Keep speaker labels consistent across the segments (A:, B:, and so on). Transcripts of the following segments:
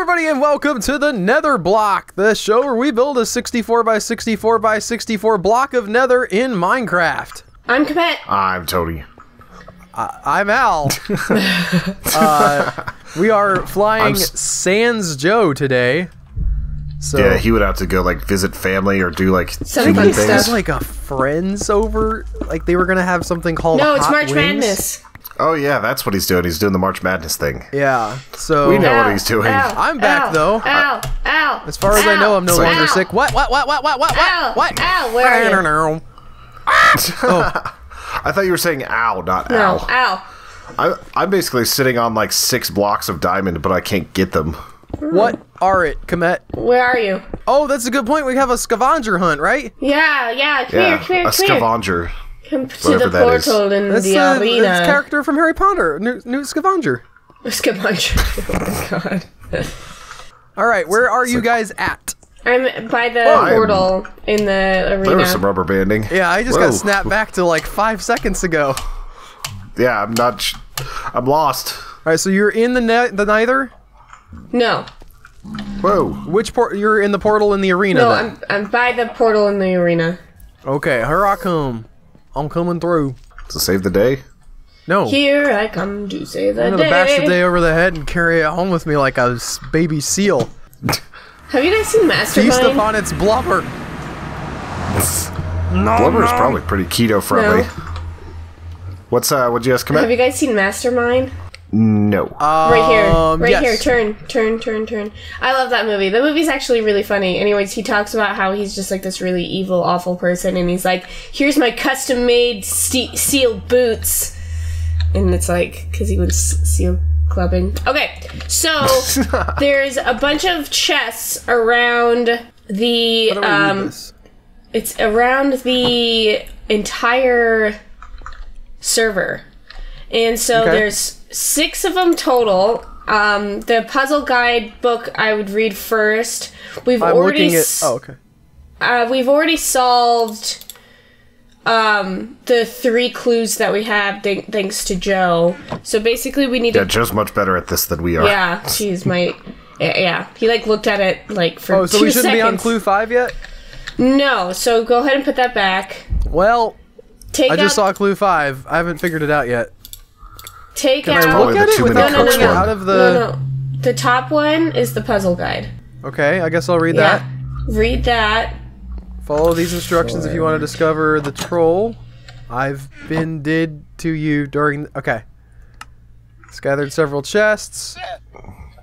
A: everybody, and welcome to the Netherblock, the show where we build a 64 by 64 by 64 block of nether in Minecraft.
B: I'm Komet.
C: I'm Tony.
A: I'm Al. We are flying Sans Joe today. So
C: yeah, he would have to go like visit family or do like
B: Some
C: human
B: fun
C: things.
B: stuff.
A: like a friends over, like they were gonna have something called
B: No, it's
A: Hot
B: March
A: Wings.
B: Madness.
C: Oh yeah, that's what he's doing. He's doing the March Madness thing.
A: Yeah, so
C: We know what he's doing.
A: I'm back, though.
B: Ow.
A: As far as I know, I'm no longer sick. What?
B: Ow, where are you?
A: Oh,
C: I thought you were saying ow, not
B: No,
C: ow.
B: ow.
C: I'm basically sitting on like 6 blocks of diamond, but I can't get them.
A: what are it, Komet?
B: Where are you?
A: Oh, that's a good point. We have a scavenger hunt, right?
B: Yeah, come here,
C: A
B: come here.
C: scavenger.
B: Come to
C: whatever
B: the
C: that is.
B: portal in
A: That's
B: the
A: that's
B: arena.
A: character from Harry Potter, Newt Scavenger.
B: Scavenger. Oh my god.
A: All right, where are you guys at?
B: I'm by the
C: Oh,
B: portal in the
C: There
B: arena.
C: was some rubber banding.
A: Yeah, I just
C: Whoa.
A: got snapped back to like 5 seconds ago.
C: Yeah, I'm lost.
A: All right, so you're in the Nether.
B: No,
C: Whoa.
A: Which port? You're in the portal in the arena.
B: no,
A: then.
B: I'm by the portal in the arena.
A: Okay, here I come. I'm coming through.
C: To save the day?
A: No,
B: Here I come to save the
A: I'm
B: day.
A: gonna bash the day over the head and carry it home with me like a baby seal.
B: Have you guys seen
A: Feast
B: Mastermind?
A: upon its blubber.
C: Blubber is probably pretty keto friendly.
B: No.
C: What'd you ask,
B: Have
C: Komet?
B: you guys seen Mastermind?
C: No.
B: Right
A: yes.
B: here. Turn. I love that movie. The movie's actually really funny. Anyways, he talks about how he's just like this really evil, awful person, and he's like, here's my custom-made seal boots. And it's like, because he was seal clubbing. Okay, so there's a bunch of chests around the,
A: How do I read this?
B: it's around the entire server. And so
A: Okay.
B: there's 6 of them total. The puzzle guide book I would read first. We've
A: I'm
B: already
A: looking at. Oh, okay.
B: we've already solved the 3 clues that we have thanks to Joe. So basically we need
C: Yeah,
B: to
C: Joe's much better at this than we are.
B: yeah, she's my yeah. He like looked at it like for
A: Oh, so
B: 2
A: we shouldn't
B: seconds.
A: be on clue 5 yet?
B: No, so go ahead and put that back.
A: Well,
B: Take
A: I just
B: out
A: saw clue 5. I haven't figured it out yet.
B: take
A: Can
B: out
A: I
C: Probably
A: look at
C: the
A: it
C: too many
A: without
C: cooks
A: looking
C: one.
A: out of the?
B: no. The top one is the puzzle guide.
A: Okay, I guess I'll read
B: Yeah.
A: that.
B: Read that.
A: Follow these instructions if you want to discover the troll I've been did to you during. Okay. It's gathered several chests.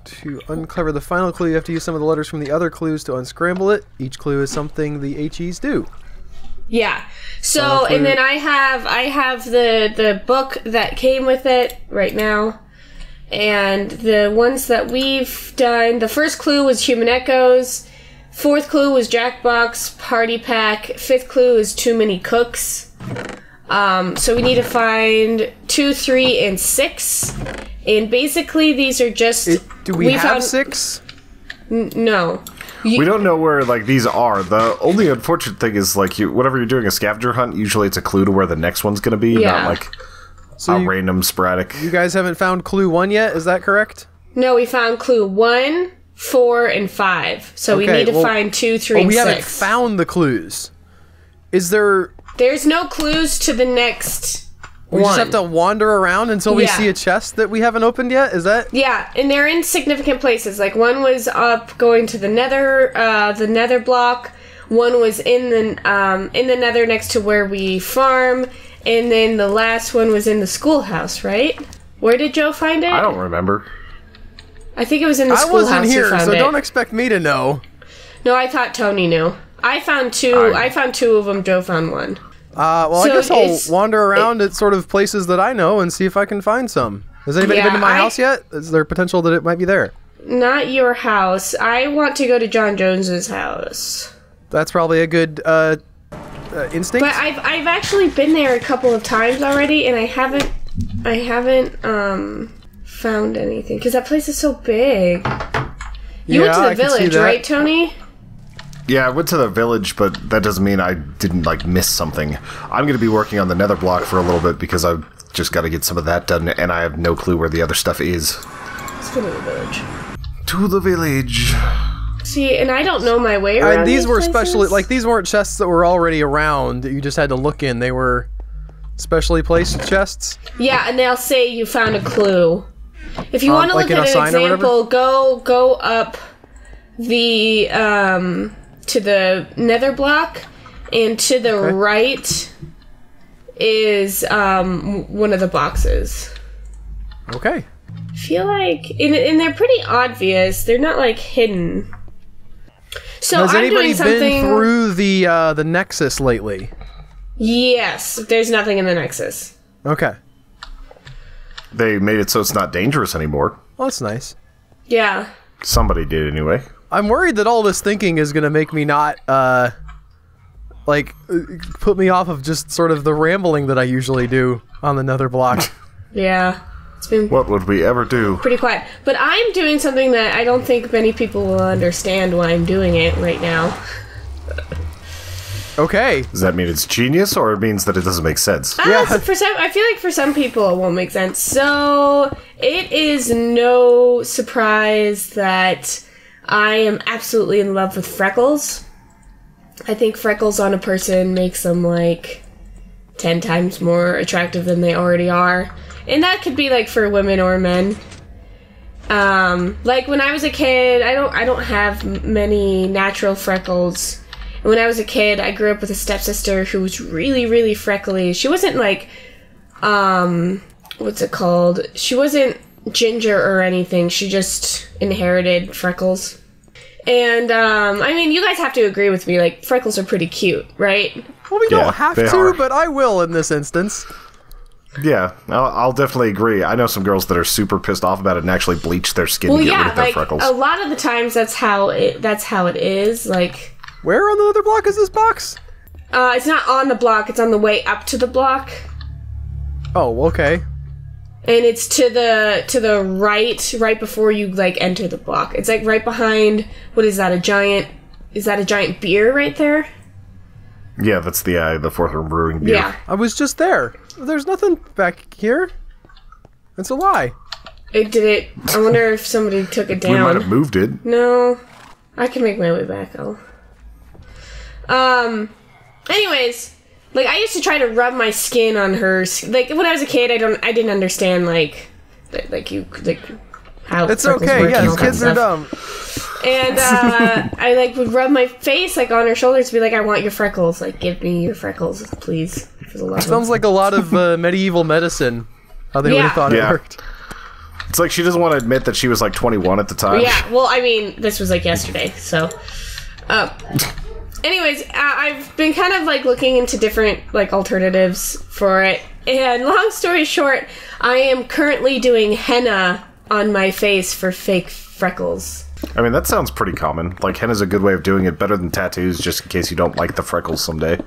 A: To uncover the final clue, you have to use some of the letters from the other clues to unscramble it. Each clue is something the HEs do.
B: Yeah. So
A: Final clue.
B: and then I have the book that came with it right now. And the ones that we've done, the first clue was Human Echoes. 4th clue was Jackbox Party Pack. 5th clue is Too Many Cooks. So we need to find 2, 3, and 6. And basically these are just...
A: Do we have
B: found
A: 6?
B: No.
C: We don't know where like these are. The only unfortunate thing is like whenever you're doing a scavenger hunt, usually it's a clue to where the next one's gonna be,
B: Yeah.
C: not like
A: So you,
C: random sporadic.
A: you guys haven't found clue 1 yet, is that correct?
B: No, we found clue 1, 4, and 5. So we
A: Okay,
B: need to
A: well-
B: find 2, 3,
A: Oh,
B: and
A: we
B: 6.
A: haven't found the clues. Is there...
B: There's no clues to the next
A: We
B: one.
A: just have to wander around until we
B: Yeah.
A: see a chest that we haven't opened yet? Is that...
B: Yeah, and they're in significant places. Like one was up going to the Nether block. One was in the Nether next to where we farm, and then the last one was in the schoolhouse. Right? Where did Joe find it?
C: I don't remember.
B: I think it was in the
A: I
B: schoolhouse.
A: wasn't
B: you
A: here,
B: found
A: so
B: it.
A: don't expect me to know.
B: No, I thought Tony knew. I found 2. I found 2 of them. Joe found 1.
A: Well,
B: So
A: I guess
B: it's-
A: I'll wander around at sort of places that I know and see if I can find some. Has anybody
B: Yeah,
A: been to my
B: I-
A: house yet? Is there potential that it might be there?
B: Not your house. I want to go to John Jones's house.
A: That's probably a good instinct.
B: But I've actually been there a couple of times already, and I haven't found anything because that place is so big. You went to
A: Yeah,
B: the
A: I can see
B: village,
A: that.
B: right, Tony?
C: Yeah, I went to the village, but that doesn't mean I didn't like miss something. I'm going to be working on the nether block for a little bit because I've just got to get some of that done, and I have no clue where the other stuff is.
B: Let's go to the village.
C: to the village.
B: See, and I don't know my way around.
A: And these were
B: places.
A: specially, like, these weren't chests that were already around that you just had to look in. They were specially placed chests.
B: Yeah, and they'll say you found a clue. If you want to
A: like
B: look
A: in
B: at
A: a
B: an
A: sign or
B: example, go up the to the Netherblock, and to the right is one of the boxes.
A: Okay.
B: I feel like, and they're pretty obvious. They're not like hidden. So
A: Has
B: I'm
A: anybody
B: doing something.
A: been through the Nexus lately?
B: Yes, there's nothing in the Nexus.
A: Okay.
C: They made it so it's not dangerous anymore.
A: Well, that's nice.
B: Yeah.
C: Somebody did anyway.
A: I'm worried that all this thinking is going to make me not, put me off of just sort of the rambling that I usually do on the Netherblock.
B: Yeah. It's been
C: What would we ever do?
B: pretty quiet. But I'm doing something that I don't think many people will understand why I'm doing it right now.
A: Okay.
C: Does that mean it's genius, or it means that it doesn't make sense?
A: Yeah.
B: For some, I feel like for some people it won't make sense. So it is no surprise that I am absolutely in love with freckles. I think freckles on a person makes them like 10 times more attractive than they already are. And that could be like for women or men. Like when I was a kid, I don't have many natural freckles. And when I was a kid, I grew up with a stepsister who was really, really freckly. She wasn't like, what's it called? She wasn't ginger or anything. She just inherited freckles. And, I mean, you guys have to agree with me, like, freckles are pretty cute, right?
A: Well, we
C: Yeah,
A: don't have
C: they
A: to,
C: are.
A: but I will in this instance.
C: Yeah, I'll definitely agree. I know some girls that are super pissed off about it and actually bleach their skin to get rid of their
B: like,
C: freckles.
B: a lot of the times that's how it is, like...
A: Where on the other block is this box?
B: It's not on the block, it's on the way up to the block.
A: Oh, okay.
B: And it's to the right before you, like, enter the block. It's, like, right behind, what is that, is that a giant beer right there?
C: Yeah, that's the Fourth Room Brewing beer.
B: Yeah.
A: I was just there. There's nothing back here. It's a lie.
B: I wonder if somebody took it down.
C: We might have moved it.
B: No. I can make my way back, anyways, like, I used to try to rub my skin on her, like, when I was a kid, I didn't understand, how
A: It's
B: freckles
A: okay.
B: work and
A: Yes,
B: all that
A: kids are
B: stuff.
A: dumb.
B: And, I, like, would rub my face, like, on her shoulders to be like, I want your freckles, like, give me your freckles, please, for the love of...
A: Sounds like a lot of medieval medicine. How they would have thought it
C: Yeah.
A: worked.
C: It's like she doesn't want to admit that she was like 21 at the time.
B: Yeah, well, I mean, this was, like, yesterday, so... Anyways, I've been kind of, like, looking into different, like, alternatives for it. And long story short, I am currently doing henna on my face for fake freckles.
C: I mean, that sounds pretty common. Like, henna's a good way of doing it, better than tattoos, just in case you don't like the freckles someday.
A: I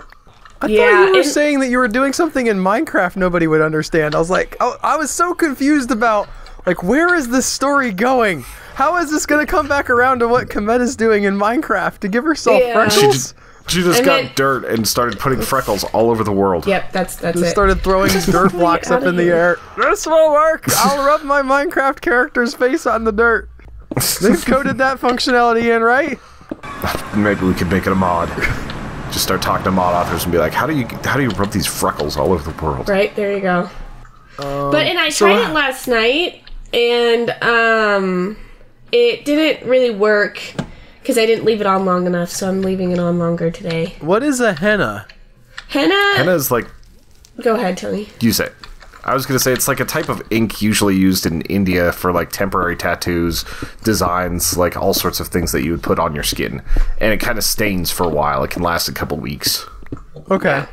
A: thought
B: Yeah,
A: you were
B: and-
A: saying that you were doing something in Minecraft nobody would understand. I was like, I was so confused about, like, where is this story going? How is this going to come back around to what Cometa's doing in Minecraft to give herself
B: Yeah.
A: freckles?
C: She just
B: And
C: got
B: then-
C: dirt and started putting freckles all over the world.
B: Yep, that's
A: Just
B: it.
A: started throwing dirt blocks up
B: outta
A: in the
B: here.
A: air. This will work. I'll rub my Minecraft character's face on the dirt. They've coded that functionality in, right?
C: Maybe we could make it a mod. Just start talking to mod authors and be like, how do you rub these freckles all over the world?
B: Right, there you go. And I
A: so,
B: tried it last night, and it didn't really work because I didn't leave it on long enough, so I'm leaving it on longer today.
A: What is a henna?
B: Henna?
C: Henna's like,
B: Go ahead, Tony.
C: you say. I was going to say it's like a type of ink usually used in India for like temporary tattoos, designs, like all sorts of things that you would put on your skin. And it kind of stains for a while. It can last a couple weeks.
A: Okay.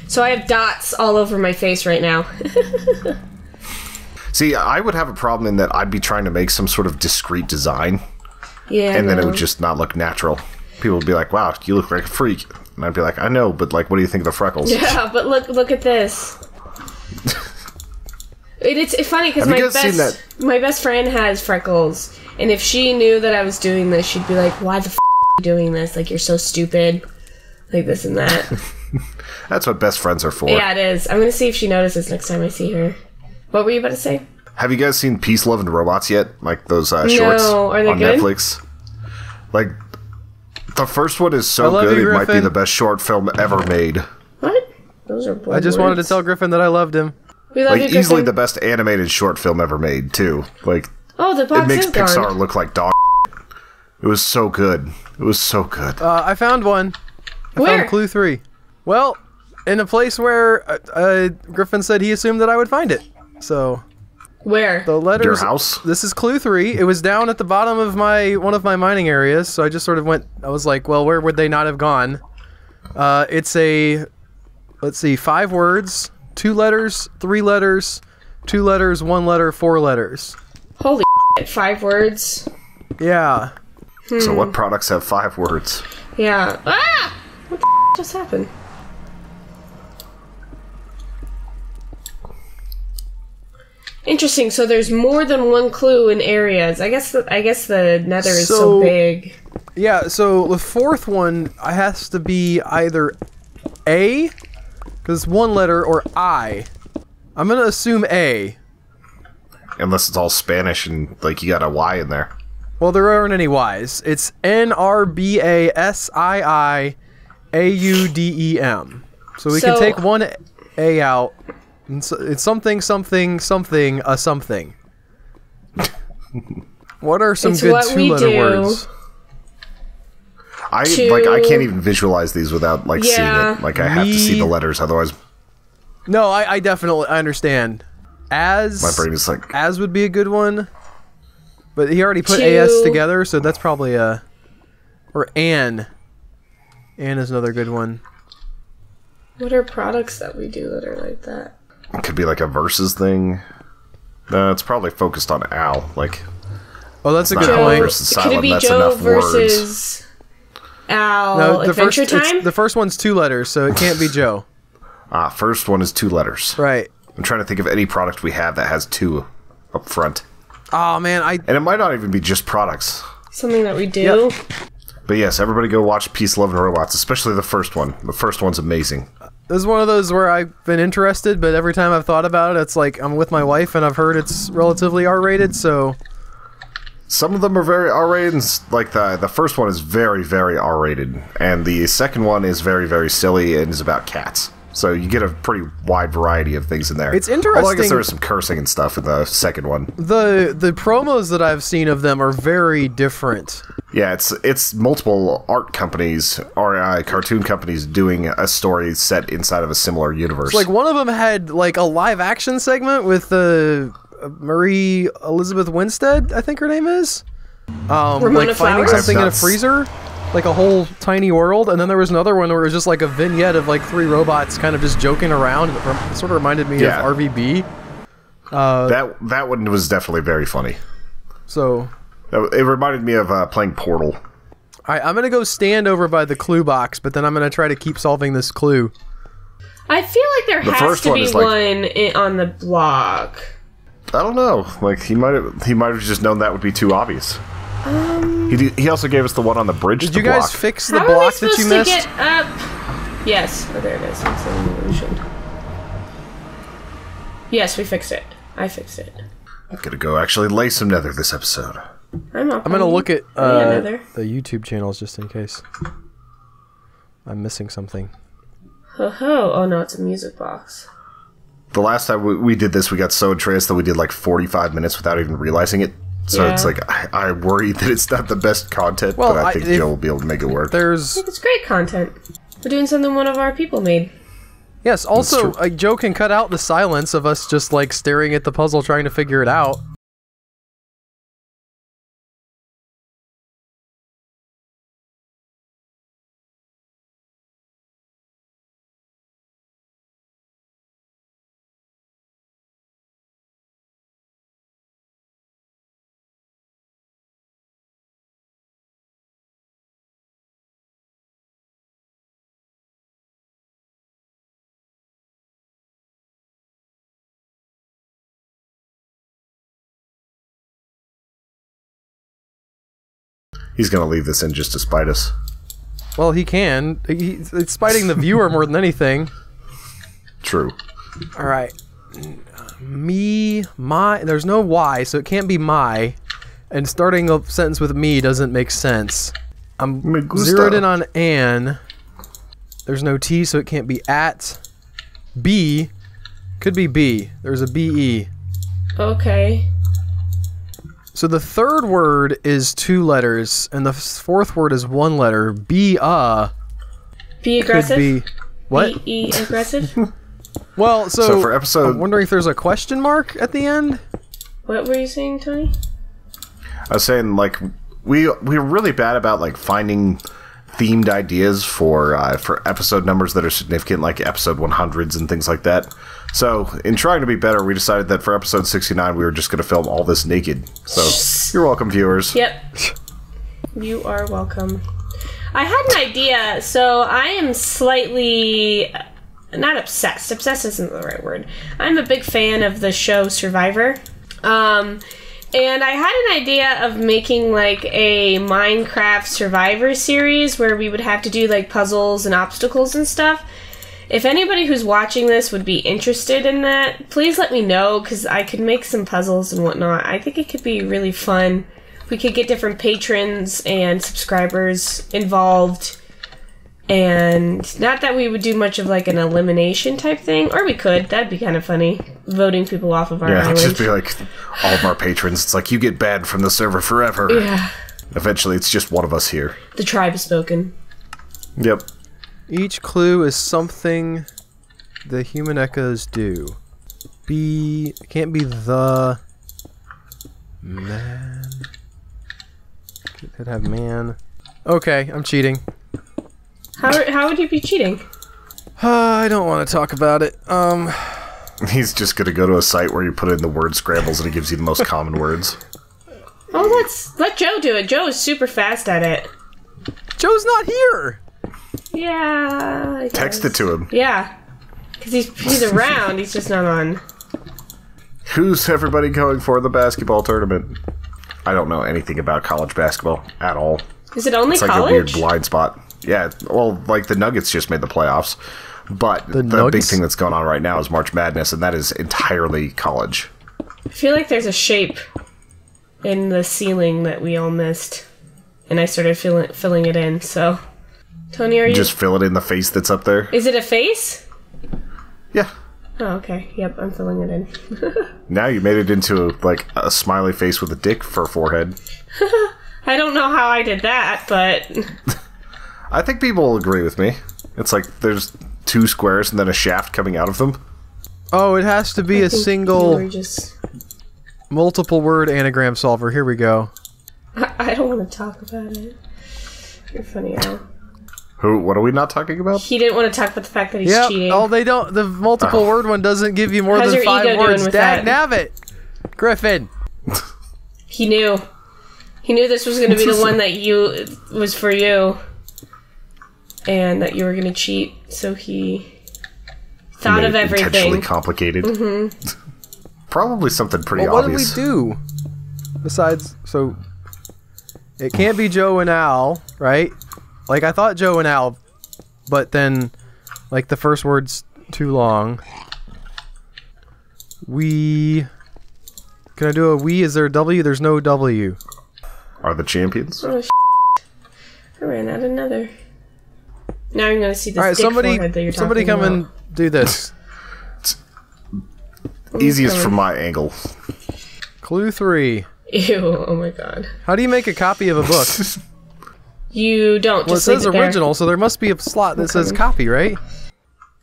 B: So I have dots all over my face right now.
C: See, I would have a problem in that I'd be trying to make some sort of discreet design,
B: Yeah.
C: and then it
B: no.
C: would just not look natural. People would be like, wow, you look like a freak. And I'd be like, I know, but like, what do you think of the freckles?
B: Yeah, but look at this. It's funny because
C: Have you guys seen that?
B: my best friend has freckles, and if she knew that I was doing this, she'd be like, "Why the f are you doing this? Like, you're so stupid." Like this and that.
C: That's what best friends are for.
B: Yeah, it is. I'm gonna see if she notices next time I see her. What were you about to say?
C: Have you guys seen Peace, Love, and Robots yet? Like those shorts
B: are they
C: on
B: good?
C: Netflix? Like, the first one is
A: I
C: so
A: love
C: good,
A: you,
C: it might be
A: Griffon.
C: the best short film ever made.
B: What? Those are bold
A: I just wanted to
B: words.
A: tell Griffin that I loved him.
B: We love
C: Like,
B: you,
C: easily
B: Griffin.
C: the best animated short film ever made, too. Like,
B: Oh, the box
C: it makes
B: is gone.
C: Pixar look like dog. It was so good. It was so good.
A: I found one. I
B: Where?
A: found clue 3. Well, in a place where Griffin said he assumed that I would find it. So
B: Where?
A: the letters.
C: Your house?
A: This is clue 3. It was down at the bottom of one of my mining areas. So I just sort of went. I was like, well, where would they not have gone? It's a. Let's see, 5 words, 2 letters, 3 letters, 2 letters, 1 letter, 4 letters.
B: Holy shit, 5 words.
A: Yeah.
C: So what products have 5 words?
B: Yeah. Ah! What the just happened? Interesting. So there's more than one clue in areas. I guess the Nether is so
A: So-
B: big.
A: Yeah, so the 4th one has to be either A, because it's 1 letter, or I. I'm gonna assume A.
C: Unless it's all Spanish and, like, you got a Y in there.
A: Well, there aren't any Y's. It's NRBASIIAUDEM. So we can
B: So-
A: take one A out. And so it's something, something, something, a something. What are some
B: It's
A: good
B: what we
A: 2-letter
B: do.
A: words?
C: I
B: To-
C: can't even visualize these without, like, seeing
B: Yeah.
C: it. Like, I have to see the letters, otherwise
A: No, I definitely understand. As
C: my brain is like...
A: As would be a good one. But he already put
B: To-
A: AS together, so that's probably a... Or An. An is another good one.
B: What are products that we do that are like that?
C: It could be, like, a versus thing. It's probably focused on Al. Like,
A: Oh, that's a
C: It's
A: good
C: not
B: Joe,
A: point.
C: versus
B: could it
C: Silent,
B: be
C: that's
B: Joe
C: enough words.
B: versus Al?
A: No,
B: Adventure Time?
A: the first one's 2 letters, so it can't be Joe.
C: First one is 2 letters.
A: Right.
C: I'm trying to think of any product we have that has 2 up front.
A: Oh, man,
C: And it might not even be just products.
B: Something that we do.
A: Yep.
C: But yes, everybody go watch Peace, Love, and Robots, especially the first one. The first one's amazing.
A: This is one of those where I've been interested, but every time I've thought about it, it's like I'm with my wife and I've heard it's relatively R-rated, so...
C: Some of them are very R-rated, and like the first one is very, very R-rated. And the second one is very, very silly and is about cats. So you get a pretty wide variety of things in there.
A: It's
C: Although I guess
A: interesting-
C: there is some cursing and stuff in the second one.
A: The promos that I've seen of them are very different.
C: Yeah, it's multiple art companies or cartoon companies doing a story set inside of a similar universe.
A: Like, one of them had, like, a live-action segment with Marie Elizabeth Winstead, I think her name is.
B: Ramona
A: Like, finding
B: Flowers?
A: something in a
C: That's-
A: freezer. Like a whole tiny world. And then there was another one where it was just like a vignette of, like, 3 robots kind of just joking around. It sort of reminded me
C: Yeah.
A: of RVB.
C: that one was definitely very funny.
A: So...
C: It reminded me of playing Portal.
A: I'm gonna go stand over by the clue box, but then I'm gonna try to keep solving this clue.
B: I feel like there
C: The
B: has
C: first
B: to
C: one
B: be
C: is like-
B: one on the block.
C: I don't know. Like he might have just known that would be too obvious. He also gave us the one on the bridge.
A: Did
C: to
A: you guys
C: block.
A: fix the
B: How are we
A: block that
B: supposed
A: you
B: to
A: missed?
B: get up? Yes. Oh, there it is. It's an illusion. Yes, we fixed it. I fixed it.
C: I'm gonna go actually lay some nether this episode.
B: I'm up.
A: I'm gonna look at
B: Nether.
A: the YouTube channels just in case I'm missing something.
B: Ho ho. Oh no, it's a music box.
C: The last time we did this, we got so entranced that we did like 45 minutes without even realizing it. So
B: Yeah.
C: it's like, I worry that it's not the best content,
A: Well,
C: but I think
A: if
C: Joe will be able to make it work.
A: There's
B: It's great content. We're doing something one of our people made.
A: yes. Also,
C: true.
A: Joe can cut out the silence of us just like staring at the puzzle trying to figure it out.
C: He's gonna leave this in just to spite us.
A: Well, he can. It's spiting the viewer more than anything.
C: True.
A: All right. Me, my. There's no Y, so it can't be my. And starting a sentence with me doesn't make sense. I'm zeroed in on an. There's no T, so it can't be at. B. Could be B. There's a B-E.
B: Okay.
A: So the third word is 2 letters, and the fourth word is 1 letter. Be aggressive?
B: Could be...
A: What?
B: Be aggressive?
A: Well, so
C: for episode...
A: I'm wondering if there's a question mark at the end?
B: What were you saying, Tony?
C: I was saying, like, we're really bad about, like, finding themed ideas for episode numbers that are significant, like episode 100s and things like that. So, in trying to be better, we decided that for episode 69, we were just going to film all this naked. So, you're welcome, viewers.
B: Yep. You are welcome. I had an idea, so I am slightly... not obsessed. Obsessed isn't the right word. I'm a big fan of the show Survivor. And I had an idea of making, like, a Minecraft Survivor series where we would have to do, like, puzzles and obstacles and stuff. If anybody who's watching this would be interested in that, please let me know, because I could make some puzzles and whatnot. I think it could be really fun. We could get different patrons and subscribers involved. And not that we would do much of, like, an elimination type thing. Or we could. That'd be kind of funny. Voting people off of our island.
C: Yeah, it'd just be like all of our patrons. It's like, you get banned from the server forever.
B: Yeah.
C: Eventually, it's just one of us here.
B: The tribe has spoken.
C: Yep.
A: Each clue is something the human echoes do. It can't be the... Man. Could have man. Okay, I'm cheating.
B: How would you be cheating?
A: I don't want to talk about it.
C: He's just going to go to a site where you put in the word scrambles and it gives you the most common words.
B: Oh, let Joe do it. Joe is super fast at it.
A: Joe's not here!
B: Yeah, I
C: Text
B: guess.
C: it to him.
B: Yeah. Because he's around, he's just not on.
C: Who's everybody going for the basketball tournament? I don't know anything about college basketball at all.
B: Is it only
C: it's like
B: college?
C: a weird blind spot. Yeah, well, like the Nuggets just made the playoffs, but the big thing that's going on right now is March Madness, and that is entirely college.
B: I feel like there's a shape in the ceiling that we all missed, and I started filling it in, so... Tony, are you...
C: Just fill it in the face that's up there?
B: Is it a face?
C: Yeah.
B: Oh, okay. Yep, I'm filling it in.
C: Now you made it into, like, a smiley face with a dick for a forehead.
B: I don't know how I did that, but...
C: I think people will agree with me. It's like there's 2 squares and then a shaft coming out of them.
A: Oh, it has to be a single multiple word anagram solver. Here we go.
B: I don't want to talk about it. You're funny, Al.
C: What are we not talking about?
B: He didn't want to talk about the fact that he's cheating.
A: Oh, they don't. The multiple word one doesn't give you more
B: How's
A: than
B: your
A: 5
B: ego
A: words.
B: doing with
A: Dag
B: that?
A: nabbit. Griffin.
B: He knew. He knew this was going to be the one that was for you. And that you were going to cheat. So he thought of everything.
C: Intentionally complicated. Mm-hmm. Probably something pretty obvious.
A: What did we do? Besides, so... It can't be Joe and Al, right? Like, I thought Joe and Al, but then, like, the first word's too long. We... Can I do a we? Is there a W? There's no W.
C: Are the champions?
B: Oh, I ran out another. Now I'm going to see this
A: Alright,
B: dick forehead that you're
A: somebody come
B: about.
A: and do this.
C: Easiest from my angle.
A: Clue 3.
B: Ew, oh my god.
A: How do you make a copy of a book?
B: You don't,
A: Well, it
B: just leave
A: says
B: it there.
A: original, so there must be a slot that says copy, right?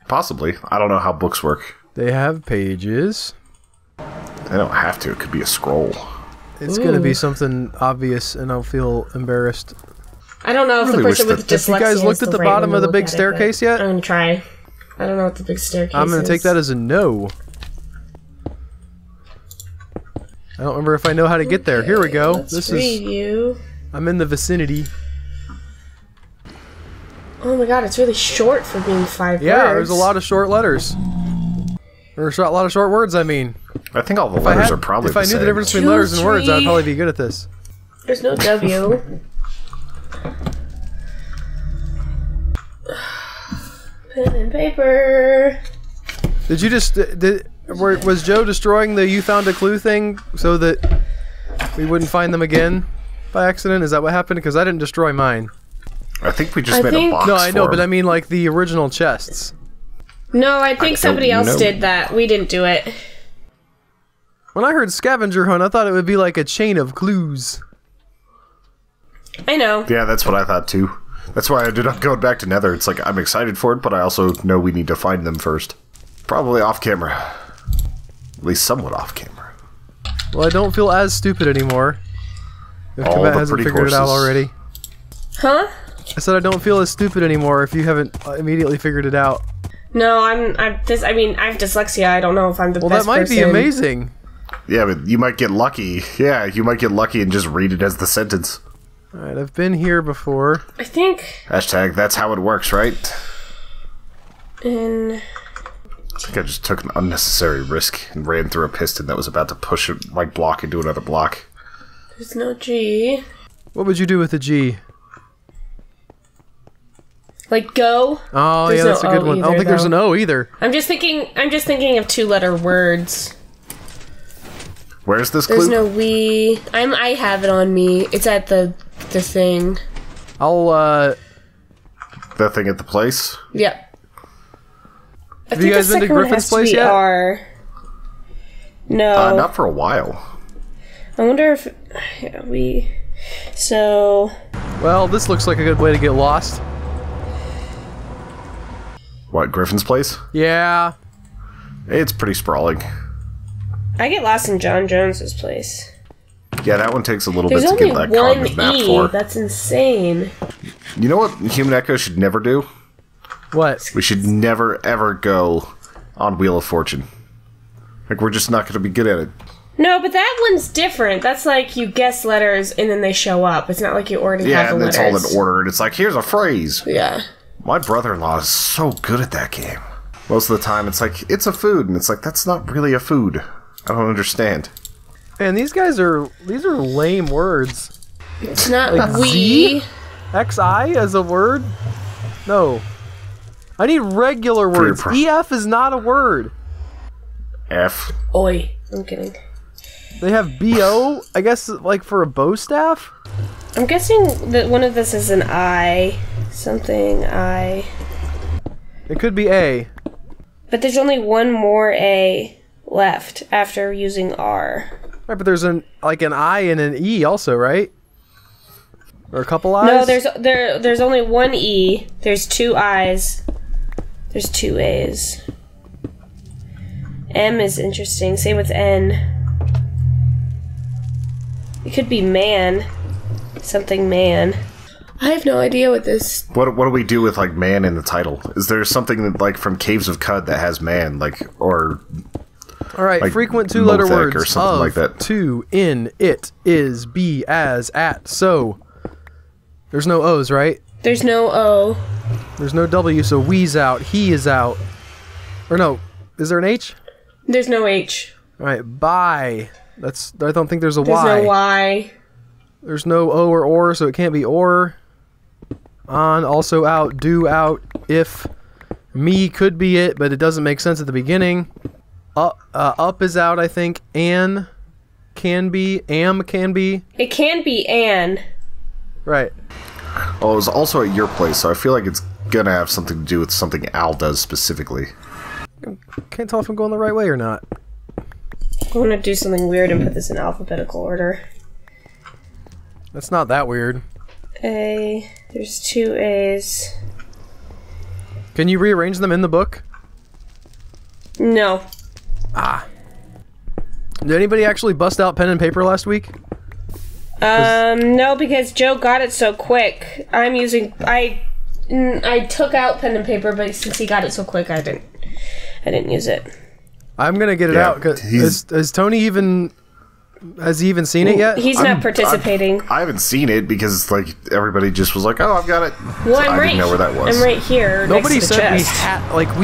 C: Possibly. I don't know how books work.
A: They have pages.
C: They don't have to. It could be a scroll.
A: It's going to be something obvious, and I'll feel embarrassed.
B: I don't know if
C: Really
B: the person
C: wish
B: with
C: that-
B: dyslexia
A: Have you guys looked
B: is
A: at the
B: right
A: bottom
B: one
A: of
B: to
A: the
B: look
A: big
B: at it,
A: staircase
B: but
A: yet?
B: I'm going to try. I don't know what the big staircase is.
A: I'm going to take that as a no. I don't remember if I know how to get there. Here we go.
B: Let's read you.
A: I'm in the vicinity.
B: Oh my god, it's really short for being 5 words.
A: Yeah, there's a lot of short letters. There's a lot of short words, I mean.
C: I think all the letters are probably
A: If I
C: the
A: knew
C: same.
A: the difference between
B: 2,
A: letters and words, I'd
B: 3.
A: probably be good at this.
B: There's no W. Pen and paper.
A: Did you just... Was Joe destroying the "you found a clue" thing so that we wouldn't find them again by accident? Is that what happened? Because I didn't destroy mine.
C: I think we just made a box.
A: No, I know,
C: for
A: but
C: him.
A: I mean like the original chests.
B: No, I think somebody else did that. We didn't do it.
A: When I heard scavenger hunt, I thought it would be like a chain of clues.
B: I know.
C: Yeah, that's what I thought too. That's why I ended up going back to Nether. It's like, I'm excited for it, but I also know we need to find them first. Probably off camera. At least somewhat off camera.
A: Well, I don't feel as stupid anymore. If
C: All
A: Komet
C: the
A: hasn't
C: pretty
A: figured it out
C: horses.
A: already.
B: Huh?
A: I said I don't feel as stupid anymore if you haven't immediately figured it out.
B: No, I have dyslexia. I don't know if I'm the
A: Well,
B: best
A: that might
B: person.
A: be amazing.
C: Yeah, but you might get lucky. Yeah, you might get lucky and just read it as the sentence.
A: Alright, I've been here before.
B: I think
C: Hashtag, that's how it works, right?
B: in...
C: I think I just took an unnecessary risk and ran through a piston that was about to push it, like, block into another block.
B: There's no G.
A: What would you do with a G?
B: Like go?
A: Oh,
B: There's
A: yeah, that's
B: no
A: a good
B: O
A: one. I don't
B: either,
A: think there's
B: though.
A: an O either.
B: I'm just thinking of two-letter words.
C: Where's this
B: There's
C: clue?
B: no we. I have it on me. It's at the thing.
A: I'll,
C: That thing at the place?
B: Yep.
A: Have you guys been to Griffon's place yet?
B: R. No.
C: Not for a while.
B: I wonder if yeah, we. So
A: well, this looks like a good way to get lost.
C: What, Griffon's place?
A: Yeah.
C: It's pretty sprawling.
B: I get lost in John Jones's place.
C: Yeah, that one takes a little
B: There's
C: bit to
B: only
C: get that
B: one
C: cognitive map
B: E.
C: for.
B: That's insane.
C: You know what Human Echo should never do?
A: What?
C: We should never, ever go on Wheel of Fortune. Like, we're just not going to be good at it.
B: No, but that one's different. That's like you guess letters and then they show up. It's not like you already
C: Yeah,
B: have
C: and
B: the
C: it's
B: letters.
C: all in order, and it's like, here's a phrase.
B: Yeah.
C: My brother-in-law is so good at that game. Most of the time, it's like, it's a food, and it's like, that's not really a food. I don't understand.
A: Man, these are lame words.
B: It's not
A: Like
B: we.
A: Z? XI as a word? No. I need regular
C: For your
A: words. EF is not a word.
C: F.
B: Oi. I'm kidding.
A: They have BO, I guess, like for a bow staff?
B: I'm guessing that one of this is an I. Something I.
A: It could be A.
B: But there's only one more A left after using R.
A: Right, but there's an I and an E also, right? Or a couple I's?
B: No, there's only one E. There's two I's. There's two A's. M is interesting. Same with N. It could be man. Something man. I have no idea what this...
C: What do we do with, like, man in the title? Is there something, that, like, from Caves of Cud that has man, like, or...
A: Alright,
C: like
A: frequent two-letter
C: Mothic
A: words.
C: or something
A: of,
C: like that.
A: To, in, it, is, be, as, at, so. There's no O's, right?
B: There's no O.
A: There's no W, so we's out, he is out. Or no, is there an H?
B: There's no H.
A: Alright, by. I don't think there's a
B: There's
A: Y.
B: no Y.
A: There's no O or, so it can't be or. On, also out, do out, if. Me could be it, but it doesn't make sense at the beginning. Up is out, I think. An can be. Am can be.
B: It can be Anne.
A: Right.
C: Well, it was also at your place, so I feel like it's gonna have something to do with something Al does specifically.
A: Can't tell if I'm going the right way or not.
B: I want to do something weird and put this in alphabetical order.
A: That's not that weird.
B: A. There's two A's.
A: Can you rearrange them in the book?
B: No.
A: Did anybody actually bust out pen and paper last week?
B: No, because Joe got it so quick. I took out pen and paper, but since he got it so quick, I didn't use it.
A: I'm gonna get it
C: Yeah,
A: out. Has Tony even... Has he even seen it yet?
B: He's not participating.
C: I haven't seen it because, like, everybody just was like, oh, I've got it.
B: Well,
C: So I didn't know where that was.
B: I'm right here.
A: Nobody
B: next to the
A: said we
B: chest.
A: had... Like,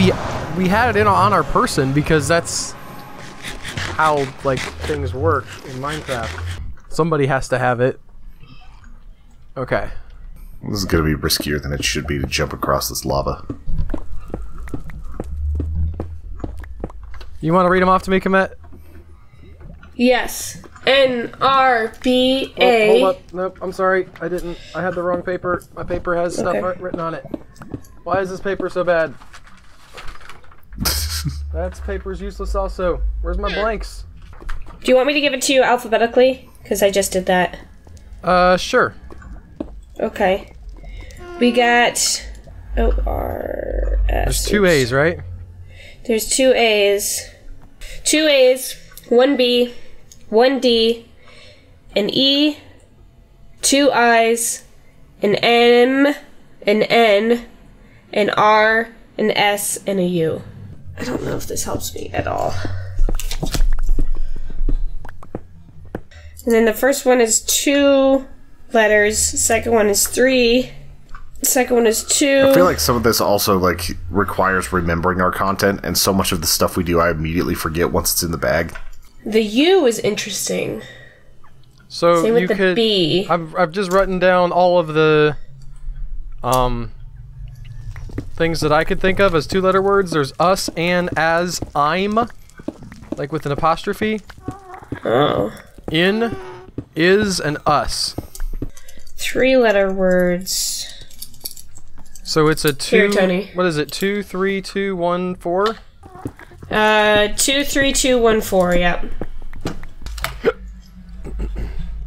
A: we had it in on our person because that's how, like, things work in Minecraft. Somebody has to have it. Okay.
C: This is gonna be riskier than it should be to jump across this lava.
A: You want to read them off to me, Komet?
B: Yes. N-R-B-A.
A: Oh, hold up. Nope, I'm sorry. I didn't. I had the wrong paper. My paper has stuff written on it. Why is this paper so bad? That's paper's useless also. Where's my blanks?
B: Do you want me to give it to you alphabetically? Because I just did that.
A: Sure.
B: Okay. We got O-R-S.
A: There's 2 A's, right?
B: There's 2 A's. 2 A's, 1 B, 1 D, an E, 2 I's, an M, an N, an R, an S, and a U. I don't know if this helps me at all. And then the first one is 2 letters, second one is 3, the second one is 2.
C: I feel like some of this also like requires remembering our content, and so much of the stuff we do I immediately forget once it's in the bag.
B: The U is interesting.
A: So
B: Same with
A: you
B: the
A: could.
B: B.
A: I've just written down all of the things that I could think of as 2-letter words. There's us, and, as, I'm, like with an apostrophe.
B: Oh.
A: In, is, and us.
B: 3-letter words.
A: So it's a 2.
B: Here, Tony.
A: What is it? 2, 3, 2, 1, 4.
B: 2, 3, 2, 1, 4. Yep.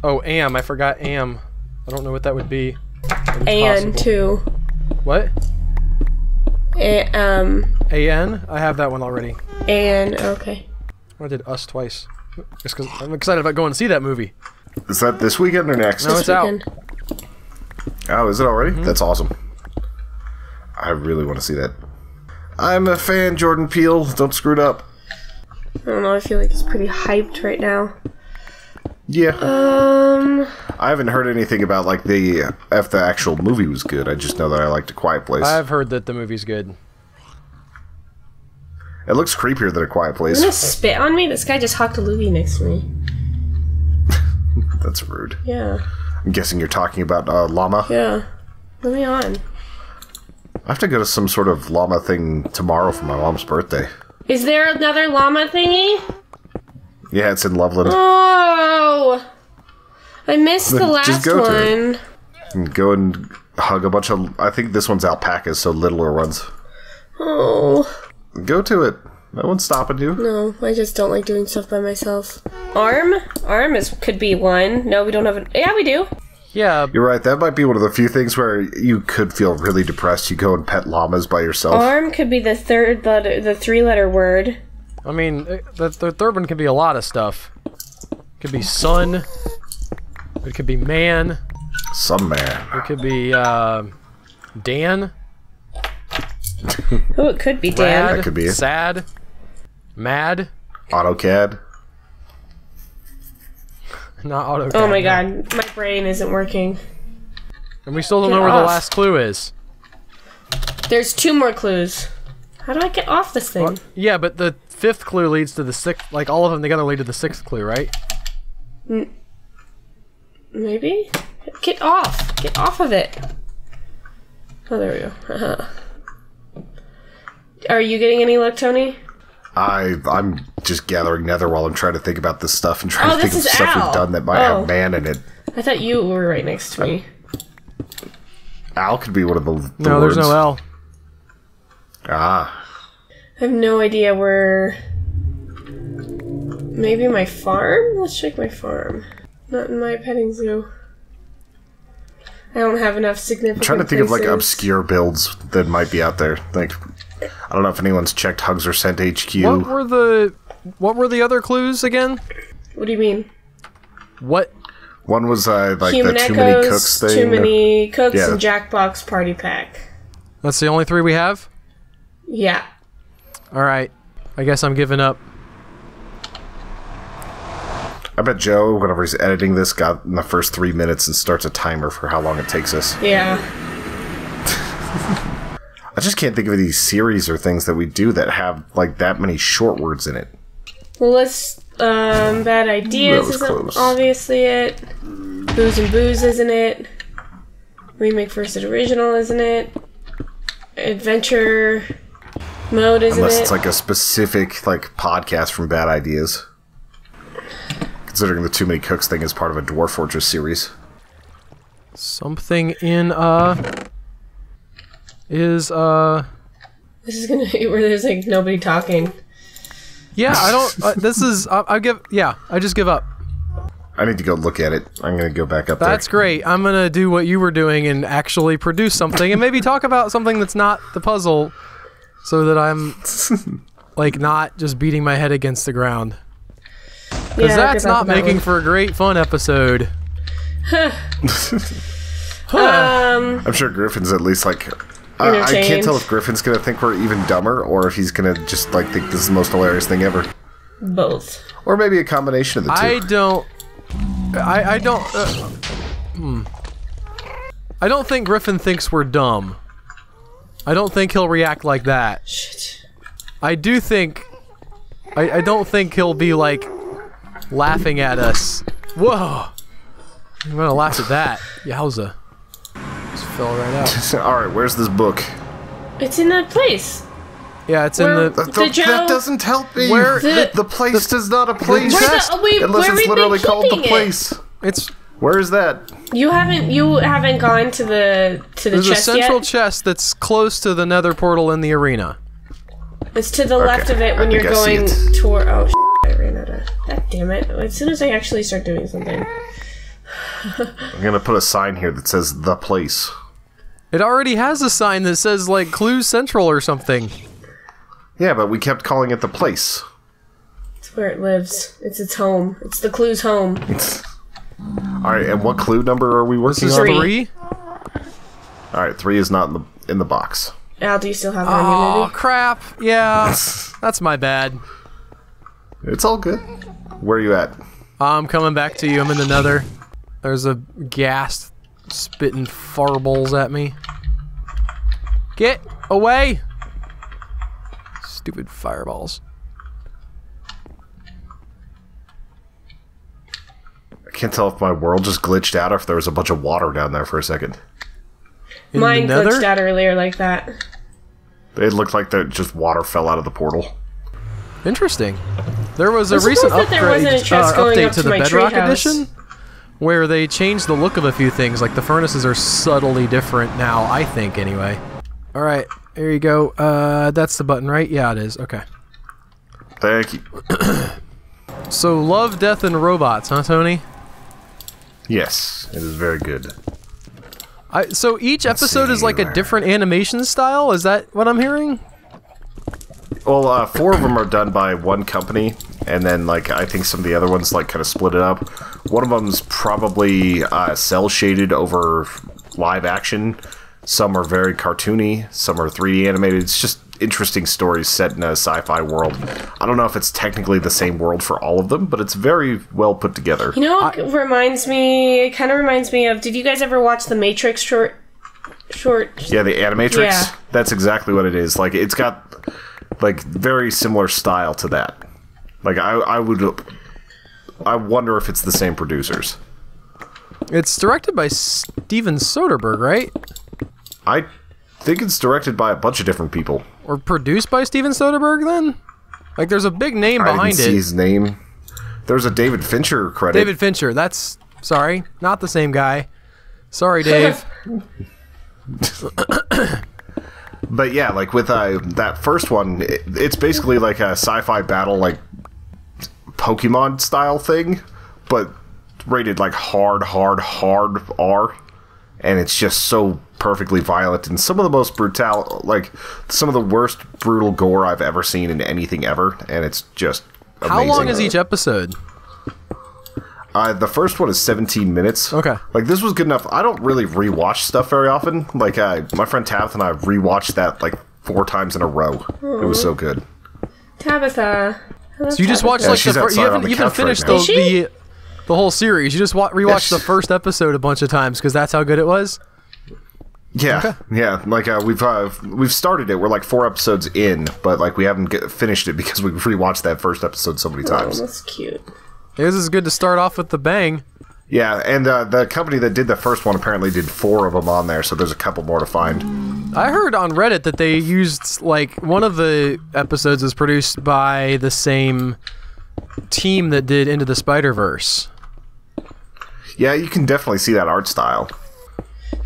A: Oh, am. I forgot am. I don't know what that would be.
B: And
A: possible.
B: 2.
A: What?
B: An.
A: I have that one already.
B: Okay.
A: I did us twice. Just because I'm excited about going to see that movie.
C: Is that this weekend or next?
A: No, it's out.
C: Oh, is it already? That's awesome. I really want to see that. I'm a fan, Jordan Peele. Don't screw it up.
B: I don't know, I feel like it's pretty hyped right now.
C: Yeah. I haven't heard anything about like if the actual movie was good. I just know that I liked A Quiet Place.
A: I've heard that the movie's good.
C: It looks creepier than A Quiet Place.
B: You gonna spit on me? This guy just hocked a loogie next to me.
C: That's rude.
B: Yeah.
C: I'm guessing you're talking about llama.
B: Yeah. Let me on.
C: I have to go to some sort of llama thing tomorrow for my mom's birthday.
B: Is there another llama thingy?
C: Yeah, it's in Loveland.
B: Oh! I missed the
C: Just
B: last
C: go to
B: one.
C: And go and hug a bunch of... I think this one's alpacas, so littler ones.
B: Oh.
C: Go to it. No one's stopping you.
B: No, I just don't like doing stuff by myself. Arm? Arm could be one. No, we don't have an... Yeah, we do.
A: Yeah.
C: You're right. That might be one of the few things where you could feel really depressed. You go and pet llamas by yourself.
B: Arm could be the 3-letter word.
A: I mean, the third one could be a lot of stuff. It could be son. It could be man.
C: Some man.
A: It could be Dan.
B: Oh, it could be Dan.
A: Rad,
C: That could be it.
A: Sad. Mad.
C: AutoCAD.
A: Not AutoCAD.
B: Oh my
A: no.
B: god, my brain isn't working.
A: And we still don't
B: Get
A: know where the
B: off.
A: last clue is.
B: There's 2 more clues. How do I get off this thing?
A: Well, yeah, but the 5th clue leads to the 6th. Like, all of them together lead to the 6th clue, right?
B: Maybe? Get off! Get off of it! Oh, there we go. Are you getting any luck, Tony?
C: I'm just gathering nether while I'm trying to think about this stuff and trying to think of
B: this is
C: stuff
B: Al.
C: we've done that might have man in it.
B: I thought you were right next to me.
C: Al could be one of the
A: No,
C: words.
A: there's no L.
C: Ah.
B: I have no idea where... Maybe my farm? Let's check my farm. Not in my petting zoo. I don't have enough significant
C: I'm trying to think of like
B: places.
C: obscure builds that might be out there. Like, I don't know if anyone's checked Hugs or Sent HQ.
A: What were the other clues again?
B: What do you mean?
A: What?
C: One was like
B: Human
C: the
B: Echoes,
C: Too Many Cooks thing.
B: Too Many Cooks,
C: Yeah.
B: and Jackbox Party Pack.
A: That's the only 3 we have?
B: Yeah.
A: Alright. I guess I'm giving up.
C: I bet Joe, whenever he's editing this, got in the first 3 minutes and starts a timer for how long it takes us.
B: Yeah.
C: I just can't think of any series or things that we do that have like that many short words in it.
B: Well, let's, Bad Ideas
C: That was
B: isn't
C: close.
B: obviously it. Booze and Booze isn't it. Remake versus original isn't it. Adventure. mode, isn't
C: Unless
B: it?
C: it's like a specific like podcast from Bad Ideas. Considering the Too Many Cooks thing is part of a Dwarf Fortress series.
A: Something in, is,
B: This is gonna be where there's, like, nobody talking.
A: yeah, I don't, this is, I just give up.
C: I need to go look at it. I'm gonna go back up there.
A: That's great. I'm gonna do what you were doing and actually produce something and maybe talk about something that's not the puzzle so that I'm, like, not just beating my head against the ground. Because that's not making for a great fun episode.
C: I'm sure Griffin's at least like... I can't tell if Griffin's gonna think we're even dumber or if he's gonna just like think this is the most hilarious thing ever.
B: Both.
C: Or maybe a combination of the two.
A: I don't think Griffin thinks we're dumb. I don't think he'll react like that.
B: Shit.
A: I do think... I don't think he'll be like... laughing at us. Whoa! I'm gonna laugh at that. Yowza. Just fell right out.
C: Alright, where's this book?
B: It's in that place.
A: Yeah, it's in
B: Where-
A: the...
C: That doesn't help me!
A: Where-
C: the place is not a place!
B: Where
C: Unless it's
B: we've
C: literally
B: been
C: called the
B: keeping it?
C: place!
A: It's...
C: Where is that?
B: You haven't gone to the
A: There's a
B: chest
A: central
B: yet?
A: chest that's close to the nether portal in the arena.
B: It's to the left of it when
C: I
B: you're
C: think I see
B: going
C: it.
B: toward... Oh, I ran out of... God damn it. As soon as I actually start doing something.
C: I'm gonna put a sign here that says the place.
A: It already has a sign that says, like, Clues Central or something.
C: Yeah, but we kept calling it the place.
B: It's where it lives. It's its home. It's the Clue's home.
C: Alright, and what clue number are we working
A: This is
C: on?
A: 3?
C: Alright, 3 is not in the box.
B: Al, do you still have it
A: Oh,
B: on you,
A: crap. Yeah. That's my bad.
C: It's all good. Where are you at?
A: I'm coming back to you. I'm in the nether. There's a ghast spitting farbles at me. Get away! Stupid fireballs.
C: I can't tell if my world just glitched out or if there was a bunch of water down there for a second.
A: In
B: Mine
A: the nether?
B: glitched out earlier like that.
C: It looked like just water fell out of the portal.
A: Interesting. There was a
B: I'm
A: recent
B: surprised that there wasn't a chest going
A: update
B: up
A: to
B: to
A: the
B: my
A: Bedrock
B: treehouse.
A: edition where they changed the look of a few things. Like the furnaces are subtly different now, I think, anyway. Alright, here you go. That's the button, right? Yeah, it is. Okay.
C: Thank you.
A: So, Love, Death, and Robots, huh, Tony?
C: Yes, it is very good.
A: So each episode is like a
C: where-
A: different animation style? Is that what I'm hearing?
C: Well, 4 of them are done by one company, and then, like, I think some of the other ones, like, kind of split it up. One of them's probably cel-shaded over live action. Some are very cartoony. Some are 3D animated. It's just interesting stories set in a sci-fi world. I don't know if it's technically the same world for all of them, but it's very well put together.
B: You know what reminds me? It kind of reminds me of... Did you guys ever watch the Matrix short?
C: Yeah, the Animatrix?
B: Yeah.
C: That's exactly what it is. Like, it's got, like, very similar style to that. Like, I wonder if it's the same producers.
A: It's directed by Steven Soderbergh, right?
C: I think it's directed by a bunch of different people.
A: Or produced by Steven Soderbergh, then? Like, there's a big name
C: I
A: behind
C: didn't see
A: it.
C: his name. There's a David Fincher credit.
A: David Fincher, that's... Sorry, not the same guy. Sorry, Dave.
C: But yeah, like with that first one, it's basically like a sci-fi battle, like Pokemon style thing, but rated like hard R, and it's just so perfectly violent and some of the most brutal, like some of the worst brutal gore I've ever seen in anything ever, and it's just amazing.
A: How long is each episode?
C: The first one is 17 minutes.
A: Okay.
C: Like, this was good enough. I don't really rewatch stuff very often. Like, my friend Tabitha and I rewatched that, like, 4 times in a row.
B: Aww.
C: It was so good.
B: Tabitha.
A: So you just watched, like,
C: she's
A: the first... You
C: outside on
A: haven't
C: the
A: even
C: couch right
A: finished
C: now.
B: Is she?
A: the whole series. You just rewatched
C: Yeah,
A: the first episode a bunch of times because that's how good it was?
C: Yeah,
A: Okay.
C: yeah. Like, we've started it. We're, like, 4 episodes in, but, like, we haven't finished it because we rewatched that first episode so many
B: Oh,
C: times.
B: that's cute.
A: This is good to start off with the bang.
C: Yeah, and the company that did the first one apparently did 4 of them on there, so there's a couple more to find.
A: I heard on Reddit that they used, like, one of the episodes was produced by the same team that did Into the Spider-Verse.
C: Yeah, you can definitely see that art style.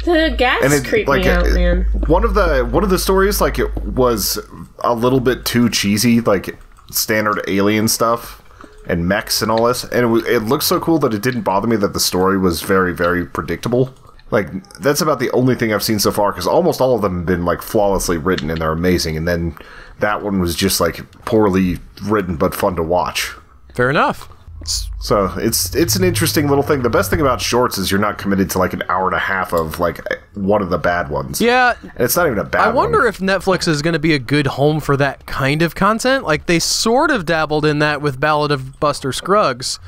B: The gas creeped me out, man.
C: One of the stories, like, it was a little bit too cheesy, like standard alien stuff and mechs and all this, and it looked so cool that it didn't bother me that the story was very, very predictable. Like, that's about the only thing I've seen so far, because almost all of them have been, like, flawlessly written, and they're amazing, and then that one was just, like, poorly written but fun to watch.
A: Fair enough.
C: So, it's an interesting little thing. The best thing about shorts is you're not committed to, like, an hour and a half of, like, one of the bad ones.
A: Yeah.
C: And it's not even a bad one.
A: I wonder if Netflix is going to be a good home for that kind of content. Like, they sort of dabbled in that with Ballad of Buster Scruggs,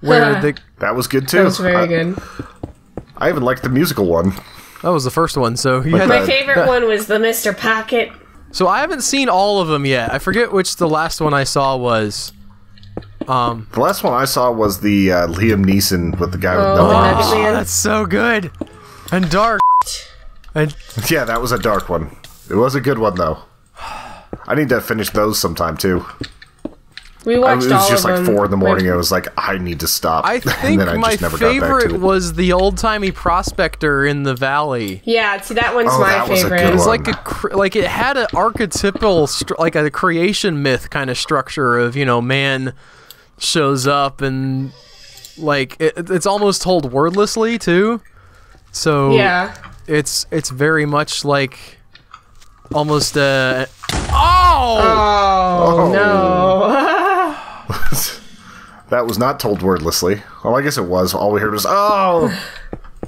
A: where
C: that was good, too.
B: That was very good.
C: I even liked the musical one.
A: That was the first one, so...
B: My favorite one was the Mr. Pocket.
A: So I haven't seen all of them yet. I forget which the last one I saw was.
C: The last one I saw was the Liam Neeson with the guy with no arms.
A: Oh, that's so good. And dark. And
C: yeah, that was a dark one. It was a good one, though. I need to finish those sometime, too.
B: We watched all of them.
C: It was just like 4 in the morning. I was like, I need to stop.
A: I think my favorite was the old-timey prospector in the valley.
B: Yeah, see, that one's my favorite.
A: It was like it had an archetypal, like a creation myth kind of structure of, you know, man shows up and, like, it's almost told wordlessly, too. So,
B: yeah.
A: It's very much like almost
B: Oh, no.
C: That was not told wordlessly. Oh, I guess it was. All we heard was, oh!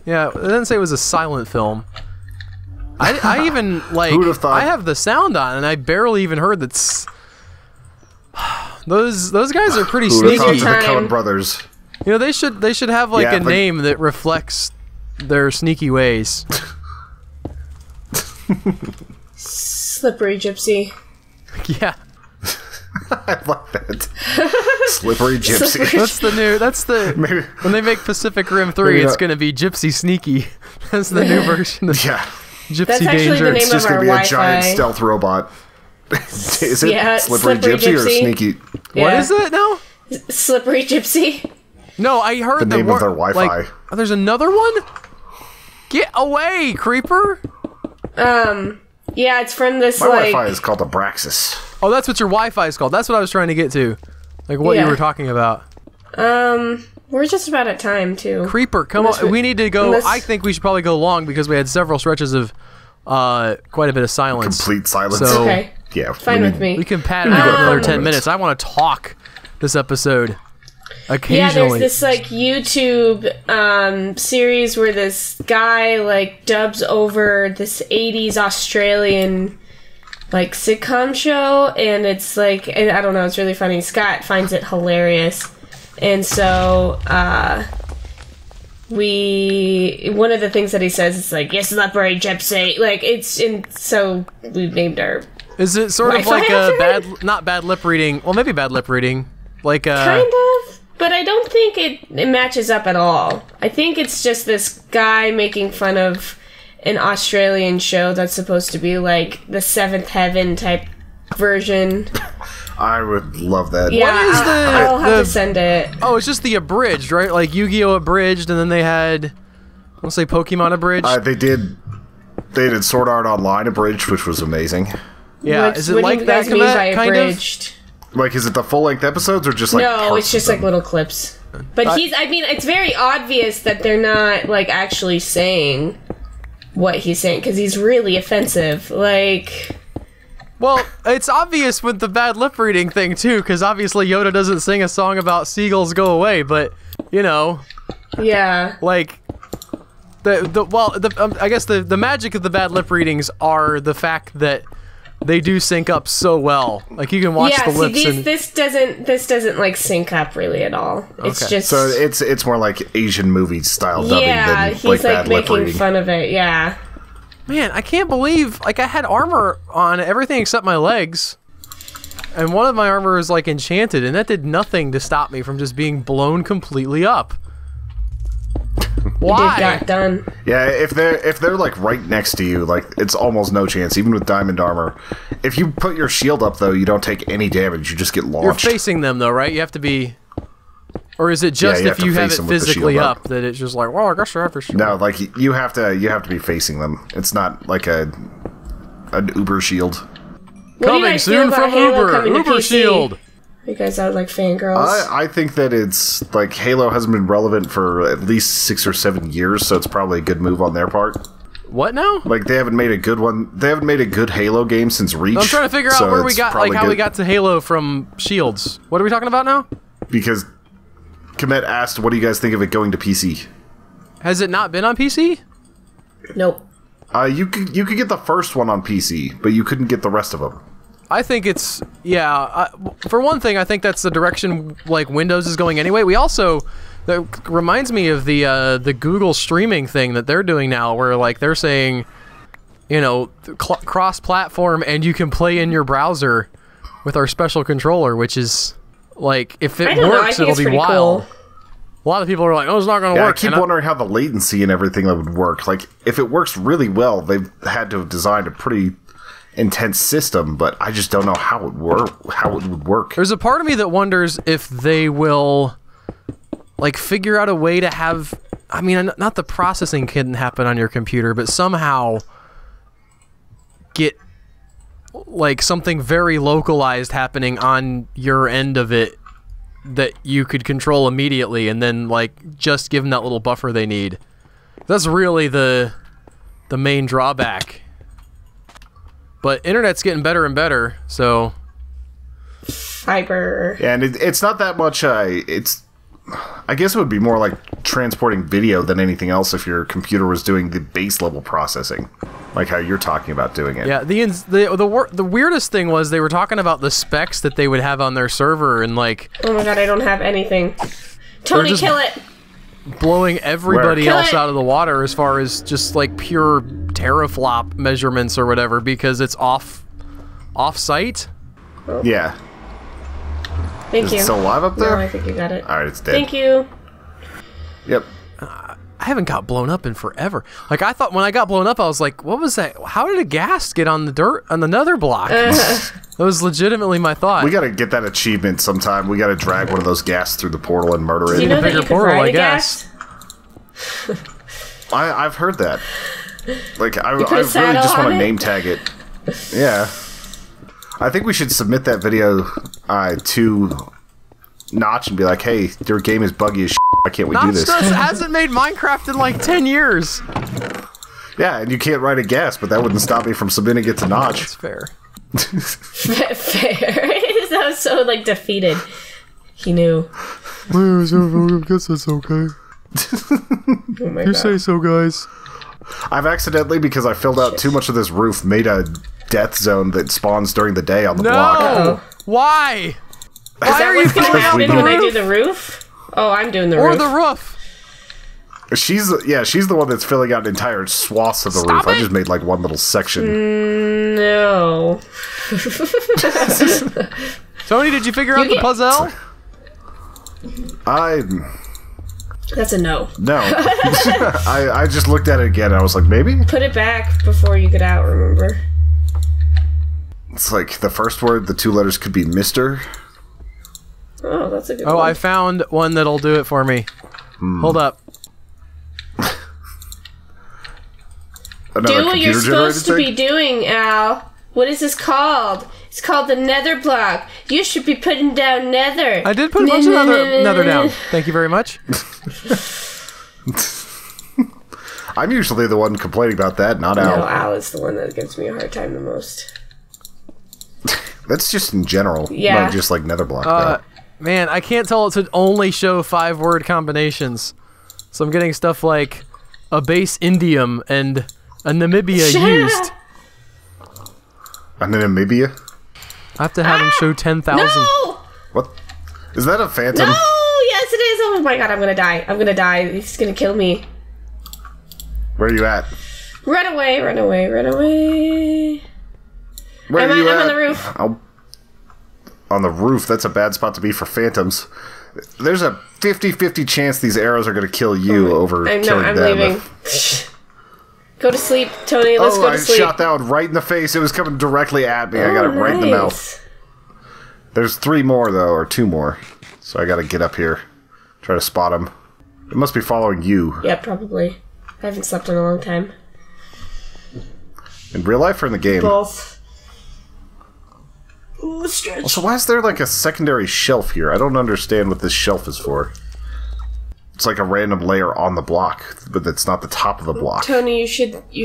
A: Yeah, it didn't say it was a silent film. I even, like,
C: Who'd have thought?
A: I have the sound on, and I barely even heard that. Those guys are pretty
C: Who'd have
A: sneaky.
C: thought the Coen brothers?
A: You know, they should have, like, a name that reflects their sneaky ways.
B: Slippery Gypsy.
A: Yeah.
C: I like that. Slippery Gypsy.
A: That's the maybe, when they make Pacific Rim 3, it's gonna be Gypsy Sneaky. That's the new version of Gypsy
B: That's actually
A: Danger.
B: the name
C: It's just
B: of
C: gonna be
B: our
C: a giant stealth robot. Is it Slippery Gypsy or Sneaky?
B: Yeah.
A: What is it now?
B: Slippery Gypsy.
A: No, I heard
C: the name of their Wi-Fi.
A: Like, there's another one? Get away, creeper!
B: Yeah, it's from this,
C: My Wi-Fi is called Abraxas.
A: Oh, that's what your Wi-Fi is called. That's what I was trying to get to. Like, what you were talking about.
B: We're just about at time, too.
A: Creeper, come on. We need to go. I think we should probably go long because we had several stretches of quite a bit of silence.
C: Complete silence.
A: So,
B: okay.
C: Yeah.
B: Fine with me.
A: We can pad it out another 10 minutes. I want to talk this episode. Occasionally.
B: Yeah, there's this, like, YouTube series where this guy, like, dubs over this 80s Australian, like, sitcom show, and it's, like, I don't know, it's really funny. Scott finds it hilarious. And so, one of the things that he says is, like, yes, slippery gypsy. Like, so we named our...
A: Is it sort of like a not bad lip reading, well, maybe bad lip reading, like
B: kind of, but I don't think it matches up at all. I think it's just this guy making fun of an Australian show that's supposed to be like the Seventh Heaven type version.
C: I would love that.
B: Yeah, I'll have to send it.
A: Oh, it's just the abridged, right? Like Yu-Gi-Oh! Abridged, and then they had, I'll say Pokemon abridged.
C: They did Sword Art Online abridged, which was amazing.
A: Yeah, is it like that kind of?
C: Like, is it the full-length episodes or just like
B: no? It's just like little clips. But I mean, it's very obvious that they're not like actually saying what he's saying because he's really offensive. Like,
A: well, it's obvious with the bad lip reading thing too, because obviously Yoda doesn't sing a song about seagulls go away, but you know,
B: yeah,
A: like. I guess the magic of the bad lip readings are the fact that they do sync up so well. Like you can watch the lips. Yeah,
B: this doesn't like sync up really at all. It's just
C: so it's more like Asian movie style dubbing than
B: he's
C: like bad lip
B: making
C: reading.
B: fun of it. Yeah.
A: Man, I can't believe like I had armor on everything except my legs, and one of my armor was like enchanted, and that did nothing to stop me from just being blown completely up. Why?
B: It got done.
C: Yeah, if they're like right next to you, like it's almost no chance, even with diamond armor. If you put your shield up though, you don't take any damage. You just get launched.
A: You're facing them though, right? You have to be. Or is it just if you have it physically up that it's just like, well, I guess I have to shield?
C: No, like you have to be facing them. It's not like an Uber shield.
A: Coming soon from Uber. Uber shield.
B: You guys are like fangirls.
C: I think that it's like Halo hasn't been relevant for at least 6 or 7 years, so it's probably a good move on their part.
A: What now?
C: Like they haven't made a good one. They haven't made a good Halo game since Reach.
A: I'm trying to figure out where we got, like how we got to Halo from Shields. What are we talking about now?
C: Because Komet asked, "What do you guys think of it going to PC?"
A: Has it not been on PC?
B: Nope.
C: You could get the first one on PC, but you couldn't get the rest of them.
A: I think it's for one thing, I think that's the direction like Windows is going anyway. We also that reminds me of the Google streaming thing that they're doing now, where like they're saying, you know, cross-platform and you can play in your browser with our special controller, which is like if it works, it'll be wild. Cool. A lot of people are like, "Oh, it's not going to work."
C: I keep wondering how the latency and everything that would work. Like if it works really well, they've had to have designed a pretty intense system, but I just don't know how it would work.
A: There's a part of me that wonders if they will like figure out a way to have, I mean, not the processing can happen on your computer, but somehow get like something very localized happening on your end of it that you could control immediately, and then like just give them that little buffer they need. That's really the main drawback. But internet's getting better and better, so
B: fiber.
C: Yeah, and it's not that much. It's, I guess it would be more like transporting video than anything else if your computer was doing the base level processing, like how you're talking about doing it.
A: Yeah, the weirdest thing was they were talking about the specs that they would have on their server, and like,
B: oh my god, I don't have anything. Tony, kill it.
A: Blowing everybody else out of the water as far as just like pure teraflop measurements or whatever, because it's off site.
B: Oh.
C: Yeah.
B: Thank you.
C: Is it still alive up there?
B: No, I think you got it.
C: All right, it's dead.
B: Thank you.
C: Yep.
A: I haven't got blown up in forever. Like I thought when I got blown up, I was like, "What was that? How did a gas get on the dirt on the Netherblock?" That was legitimately my thought.
C: We gotta get that achievement sometime. We gotta drag one of those gas through the portal and murder it.
B: Do you know that you can ride a gas?
C: I've heard that. Like I really just want to name tag it. Yeah. I think we should submit that video to Notch and be like, "Hey, your game is buggy as shit. Why can't we do this?"
A: Notch hasn't made Minecraft in like 10 years.
C: Yeah, and you can't ride a gas, but that wouldn't stop me from submitting it to Notch.
A: That's fair.
B: Fair. That was so like defeated. He knew.
A: I guess that's okay.
B: Oh my
A: You
B: god.
A: say so, guys.
C: I've accidentally, because I filled out too much of this roof, made a death zone that spawns during the day on the block.
A: No! Why? Why are you
B: What's gonna
A: filling out
B: happen
A: the
B: when I do
A: roof?
B: the roof? Oh, I'm doing the
A: Or
B: roof.
A: the roof?
C: She's the one that's filling out entire swaths of the roof. I just made like one little section.
B: No.
A: Tony, did you figure out the puzzle?
B: That's a no.
C: No. I just looked at it again and I was like, maybe?
B: Put it back before you get out, remember?
C: It's like the first word, the 2 letters could be Mr.
B: Oh, that's a good
A: Oh,
B: one.
A: I found one that'll do it for me. Hold up.
B: Do what you're supposed to be doing, Al. What is this called? It's called the Netherblock. You should be putting down Nether.
A: I did put a bunch of nether down. Thank you very much.
C: I'm usually the one complaining about that, not Al.
B: No, Al is the one that gives me a hard time the most.
C: That's just in general.
B: Yeah.
C: Not just like Netherblock.
A: Man, I can't tell it to only show 5-word combinations. So I'm getting stuff like a base indium and a Namibia used.
C: And then Namibia?
A: I have to have him show 10,000.
B: No!
C: What? Is that a phantom?
B: No! Yes, it is. Oh my god, I'm gonna die. I'm gonna die. He's gonna kill me.
C: Where are you at?
B: Run away, run away, run away.
C: Where are you
B: I'm
C: at?
B: on the roof.
C: on the roof. That's a bad spot to be for phantoms. There's a 50-50 chance these arrows are going to kill you over killing
B: I'm
C: them.
B: leaving. Go to sleep, Tony. Let's go to sleep.
C: I shot that one right in the face. It was coming directly at me. I got it right in the mouth. There's 3 more, though, or 2 more. So I got to get up here. Try to spot them. It must be following you.
B: Yeah, probably. I haven't slept in a long time.
C: In real life or in the game?
B: Both. Ooh, stretch.
C: Also, why is there like a secondary shelf here? I don't understand what this shelf is for. It's like a random layer on the block, but it's not the top of the block.
B: Tony, you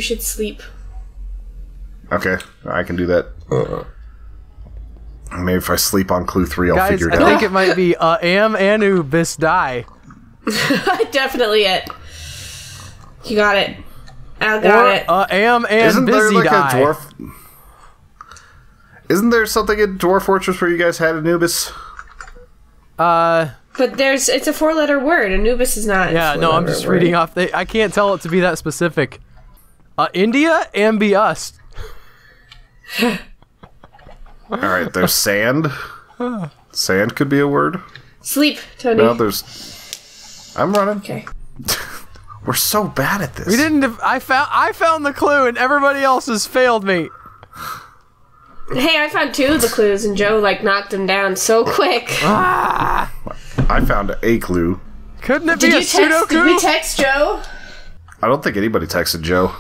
B: should sleep.
C: Okay, I can do that. Maybe if I sleep on clue 3, I'll figure it out.
A: I think it might be am anu bis die.
B: Definitely it. You got it. I got it.
A: Am and
C: Isn't
A: busy
C: there like
A: die.
C: a dwarf? Isn't there something in Dwarf Fortress where you guys had Anubis?
B: But it's a 4-letter word. Anubis is not.
A: Yeah, no, I'm just reading off. I can't tell it to be that specific. India, ambius.
C: Alright, there's sand. Sand could be a word.
B: Sleep, Tony.
C: No, there's... I'm running.
B: Okay.
C: We're so bad at this.
A: We didn't... I found the clue and everybody else has failed me.
B: Hey, I found 2 of the clues and Joe, knocked them down so quick.
A: Ah!
C: I found a clue.
A: Couldn't it be a Sudoku?
B: Did we text Joe?
C: I don't think anybody texted Joe.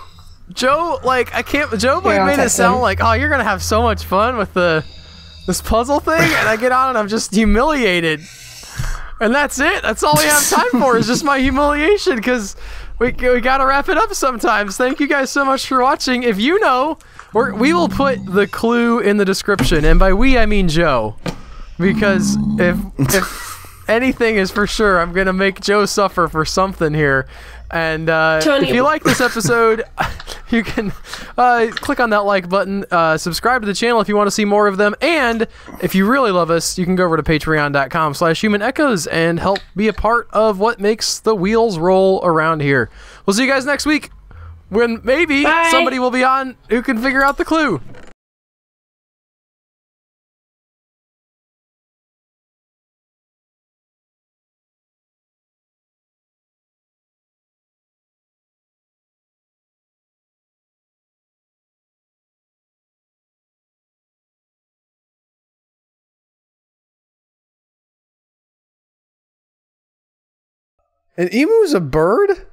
A: Joe, I can't... Joe
B: I'll
A: made it
B: text
A: sound
B: him.
A: like, oh, you're gonna have so much fun with this puzzle thing, and I get on and I'm just humiliated. And that's it. That's all we have time for is just my humiliation, because we gotta wrap it up sometimes. Thank you guys so much for watching. If you know, we will put the clue in the description, and by we, I mean Joe. Because if anything is for sure, I'm gonna make Joe suffer for something here. And
B: Tony,
A: if you like this episode, you can click on that like button, subscribe to the channel if you want to see more of them, and if you really love us, you can go over to patreon.com/humanechoes and help be a part of what makes the wheels roll around here. We'll see you guys next week, when maybe somebody will be on who can figure out the clue. An emu is a bird?